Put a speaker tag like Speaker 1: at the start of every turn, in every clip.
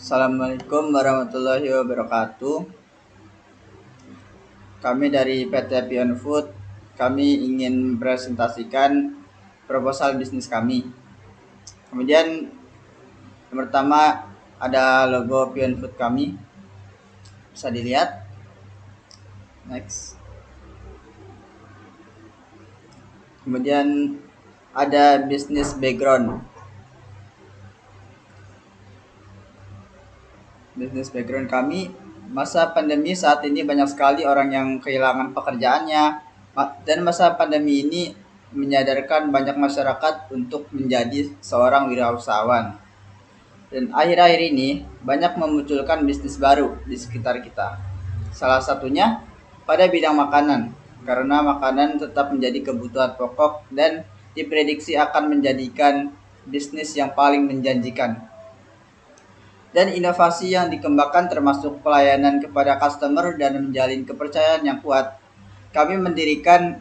Speaker 1: Assalamualaikum warahmatullahi wabarakatuh. Kami dari PT Pion Food, kami ingin presentasikan proposal bisnis kami. Kemudian yang pertama ada logo Pion Food kami, bisa dilihat. Next. Kemudian ada bisnis background. Bisnis background kami, masa pandemi saat ini banyak sekali orang yang kehilangan pekerjaannya, dan masa pandemi ini menyadarkan banyak masyarakat untuk menjadi seorang wirausahawan. Dan akhir-akhir ini banyak memunculkan bisnis baru di sekitar kita. Salah satunya pada bidang makanan, karena makanan tetap menjadi kebutuhan pokok dan diprediksi akan menjadikan bisnis yang paling menjanjikan. Dan inovasi yang dikembangkan termasuk pelayanan kepada customer dan menjalin kepercayaan yang kuat. Kami mendirikan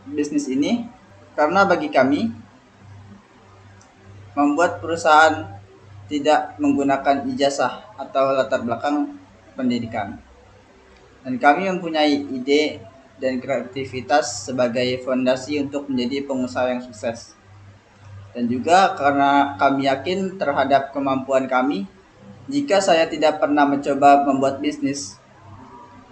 Speaker 1: bisnis ini karena bagi kami membuat perusahaan tidak menggunakan ijazah atau latar belakang pendidikan. Dan kami mempunyai ide dan kreativitas sebagai fondasi untuk menjadi pengusaha yang sukses. Dan juga karena kami yakin terhadap kemampuan kami, jika saya tidak pernah mencoba membuat bisnis,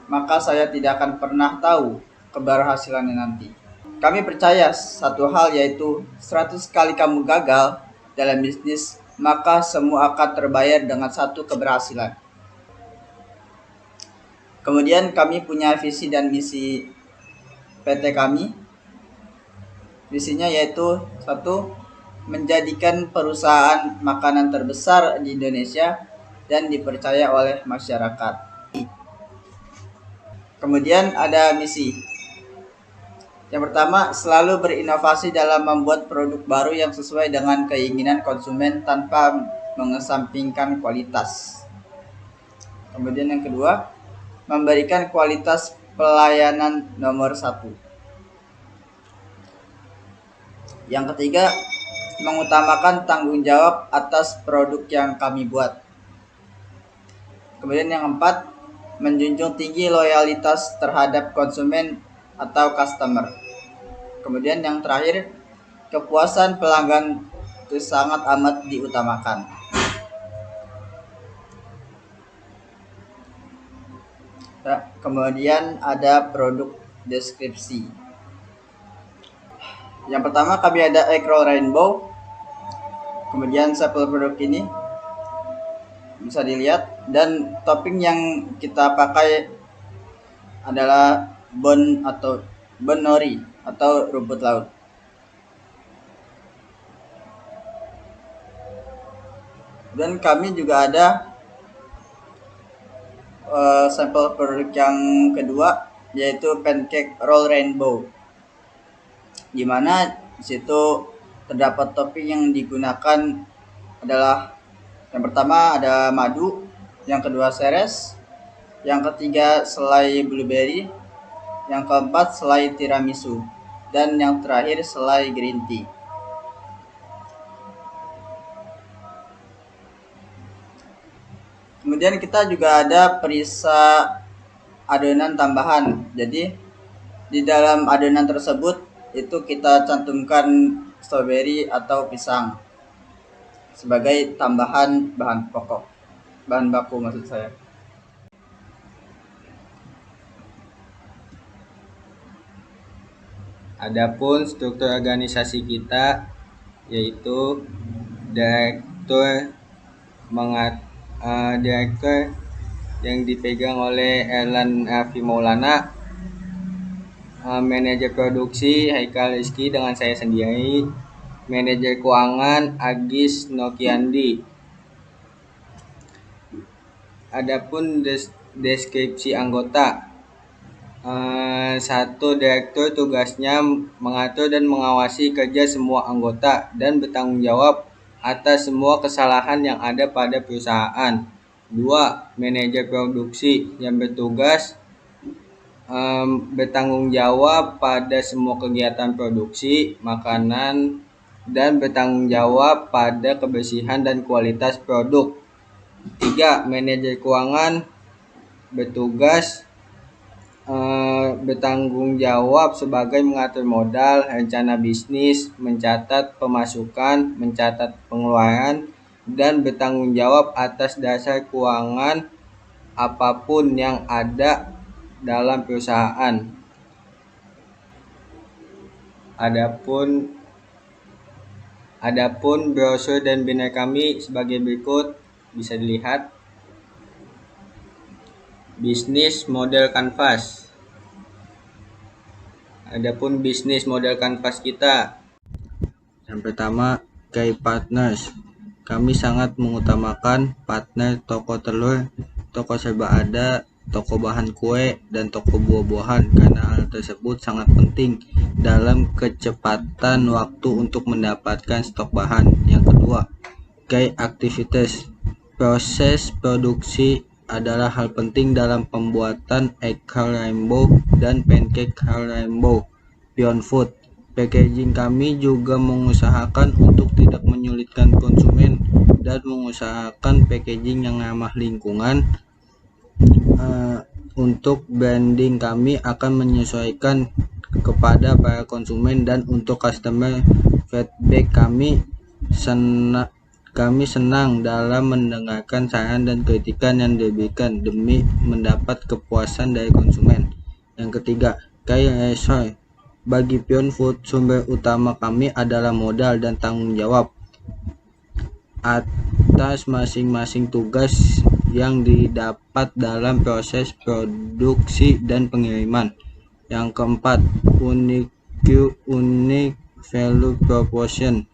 Speaker 1: maka saya tidak akan pernah tahu keberhasilannya nanti. Kami percaya satu hal, yaitu 100 kali kamu gagal dalam bisnis, maka semua akan terbayar dengan satu keberhasilan. Kemudian kami punya visi dan misi PT kami. Visinya yaitu satu, menjadikan perusahaan makanan terbesar di Indonesia dan dipercaya oleh masyarakat. Kemudian ada misi. Yang pertama, selalu berinovasi dalam membuat produk baru yang sesuai dengan keinginan konsumen tanpa mengesampingkan kualitas. Kemudian yang kedua, memberikan kualitas pelayanan nomor 1. Yang ketiga, mengutamakan tanggung jawab atas produk yang kami buat. Kemudian yang keempat, menjunjung tinggi loyalitas terhadap konsumen atau customer. Kemudian yang terakhir, kepuasan pelanggan itu sangat amat diutamakan. Nah, kemudian ada produk deskripsi. Yang pertama kami ada egg roll rainbow. Kemudian sampel produk ini bisa dilihat, dan topping yang kita pakai adalah bon nori atau rumput laut. Dan kami juga ada sampel produk yang kedua, yaitu pancake roll rainbow, di mana di situ terdapat topping yang digunakan adalah yang pertama ada madu, yang kedua seres, yang ketiga selai blueberry, yang keempat selai tiramisu, dan yang terakhir selai green tea. Kemudian kita juga ada perisa adonan tambahan. Jadi di dalam adonan tersebut itu kita cantumkan strawberry atau pisang sebagai tambahan bahan baku maksud saya.
Speaker 2: Adapun struktur organisasi kita yaitu direktur yang dipegang oleh Erlan Afi Maulana, manajer produksi Haikal Rizky dengan saya sendiri, manajer keuangan Agis Nokiandi. Adapun deskripsi anggota, satu, direktur tugasnya mengatur dan mengawasi kerja semua anggota dan bertanggung jawab atas semua kesalahan yang ada pada perusahaan. 2. Manajer produksi yang bertugas bertanggung jawab pada semua kegiatan produksi makanan dan bertanggung jawab pada kebersihan dan kualitas produk. 3. Manajer keuangan bertugas bertanggung jawab sebagai mengatur modal, rencana bisnis, mencatat pemasukan, mencatat pengeluaran, dan bertanggung jawab atas dasar keuangan apapun yang ada dalam perusahaan. Adapun brosur dan banner kami sebagai berikut, bisa dilihat. Bisnis model kanvas. Adapun bisnis model kanvas kita, yang pertama, key partners. Kami sangat mengutamakan partner toko telur, toko serba ada, toko bahan kue, dan toko buah-buahan karena hal tersebut sangat penting dalam kecepatan waktu untuk mendapatkan stok bahan. Yang kedua, key activities. Proses produksi adalah hal penting dalam pembuatan egg roll rainbow dan pancake roll rainbow. Beyond Food. Packaging kami juga mengusahakan untuk tidak menyulitkan konsumen dan mengusahakan packaging yang ramah lingkungan. Untuk branding kami akan menyesuaikan kepada para konsumen, dan untuk customer feedback kami senang dalam mendengarkan saran dan kritikan yang diberikan demi mendapat kepuasan dari konsumen. Yang ketiga, key resource. Bagi Beyond Food, sumber utama kami adalah modal dan tanggung jawab atas masing-masing tugas yang didapat dalam proses produksi dan pengiriman. Yang keempat, unique value proposition.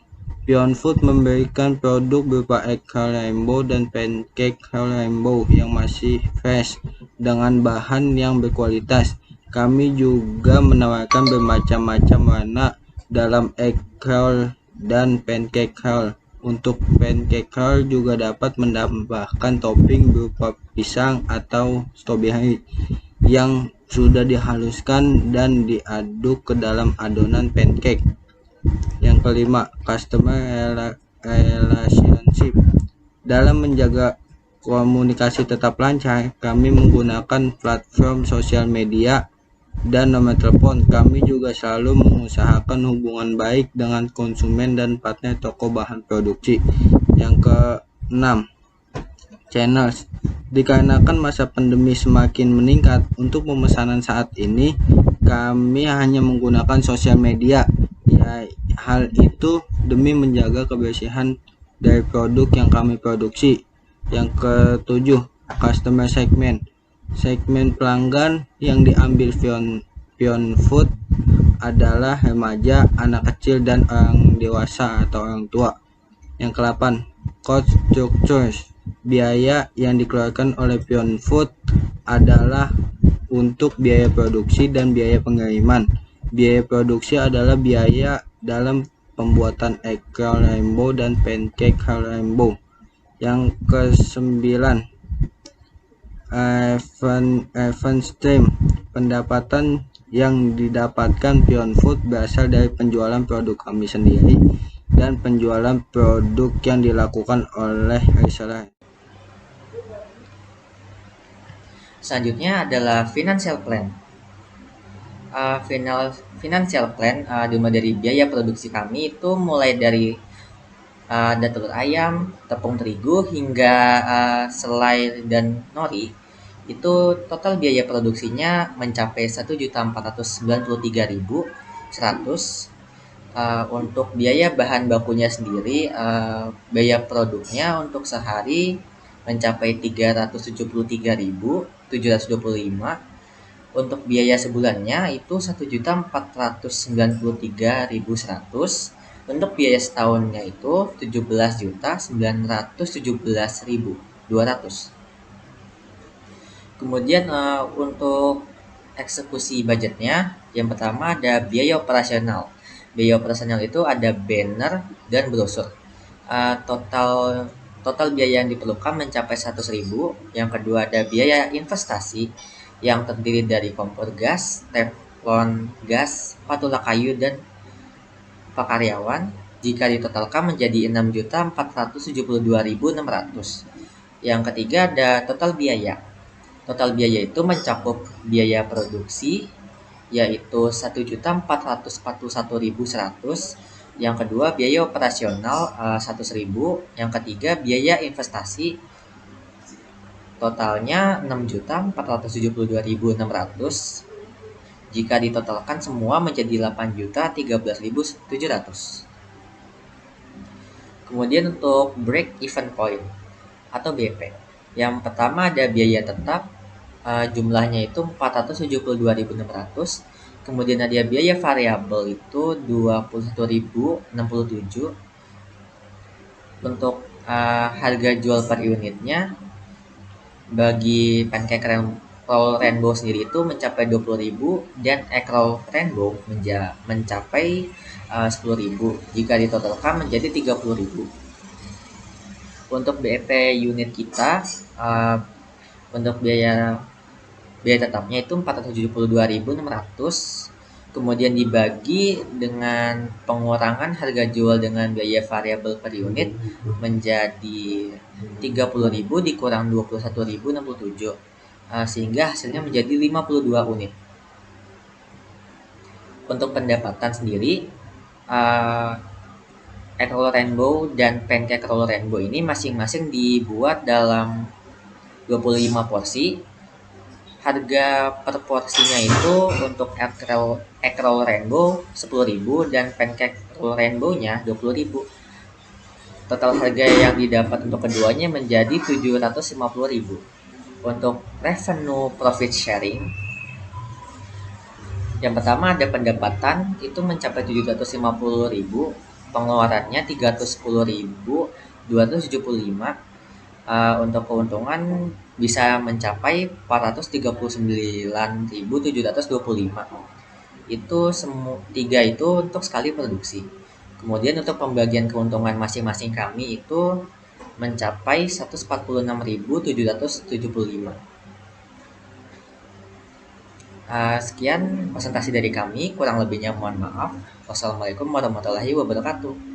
Speaker 2: Beyond Food memberikan produk berupa egg roll rainbow dan pancake roll rainbow yang masih fresh dengan bahan yang berkualitas. Kami juga menawarkan bermacam-macam warna dalam egg roll dan pancake roll. Untuk pancake roll juga dapat menambahkan topping berupa pisang atau strawberry yang sudah dihaluskan dan diaduk ke dalam adonan pancake. Yang kelima, customer relationship. Dalam menjaga komunikasi tetap lancar, kami menggunakan platform sosial media dan nomor telepon. Kami juga selalu mengusahakan hubungan baik dengan konsumen dan partner toko bahan produksi. Yang keenam, channels. Dikarenakan masa pandemi semakin meningkat, untuk pemesanan saat ini kami hanya menggunakan sosial media. Ya, hal itu demi menjaga kebersihan dari produk yang kami produksi. Yang ketujuh, customer segment. Segmen pelanggan yang diambil Beyond Food adalah remaja, anak kecil, dan orang dewasa atau orang tua. Yang ke-8, cost structures. Biaya yang dikeluarkan oleh Beyond Food adalah untuk biaya produksi dan biaya pengiriman. Biaya produksi adalah biaya dalam pembuatan egg roll rainbow dan pancake roll rainbow. Yang ke-9, event stream. Pendapatan yang didapatkan Beyond Food berasal dari penjualan produk kami sendiri dan penjualan produk yang dilakukan oleh reseller.
Speaker 3: Selanjutnya adalah financial plan. Financial plan dimulai dari biaya produksi kami itu mulai dari telur ayam, tepung terigu, hingga selai dan nori. Itu total biaya produksinya mencapai 1.493.100. Untuk biaya bahan bakunya sendiri, biaya produknya untuk sehari mencapai 373.725. Untuk biaya sebulannya itu 1.493.100. Untuk biaya setahunnya itu 17.917.200. Kemudian untuk eksekusi budgetnya, yang pertama ada biaya operasional. Biaya operasional itu ada banner dan brosur. Total biaya yang diperlukan mencapai 100.000. Yang kedua ada biaya investasi yang terdiri dari kompor gas, teflon gas, spatula kayu, dan karyawan. Jika ditotalkan menjadi 6.472.600. Yang ketiga ada total biaya. Total biaya itu mencakup biaya produksi yaitu 1.441.100. Yang kedua biaya operasional 100.000. Yang ketiga biaya investasi totalnya 6.472.600. Jika ditotalkan semua menjadi 8.013.700. Kemudian untuk break even point atau BP. Yang pertama ada biaya tetap, jumlahnya itu 472.600. Kemudian ada biaya variabel itu 21.067. Untuk harga jual per unitnya bagi pancake roll rainbow sendiri itu mencapai 20.000 dan egg roll rainbow mencapai 10.000. Jika ditotalkan menjadi 30.000. Untuk BEP unit kita untuk biaya tetapnya itu 472.600. Kemudian dibagi dengan pengurangan harga jual dengan biaya variabel per unit menjadi 30.000 dikurang 21.067, sehingga hasilnya menjadi 52 unit. Untuk pendapatan sendiri, egg roll rainbow dan pancake roll rainbow ini masing-masing dibuat dalam 25 porsi. Harga per porsinya itu untuk egg roll rainbow 10.000 dan pancake roll rainbow-nya 20.000. Total harga yang didapat untuk keduanya menjadi 750.000. Untuk revenue profit sharing, yang pertama ada pendapatan itu mencapai 750.000, pengeluarannya 310.275. Untuk keuntungan bisa mencapai 439.725. Itu tiga itu untuk sekali produksi. Kemudian untuk pembagian keuntungan masing-masing kami itu mencapai 146.775. Sekian presentasi dari kami, kurang lebihnya mohon maaf. Wassalamualaikum warahmatullahi wabarakatuh.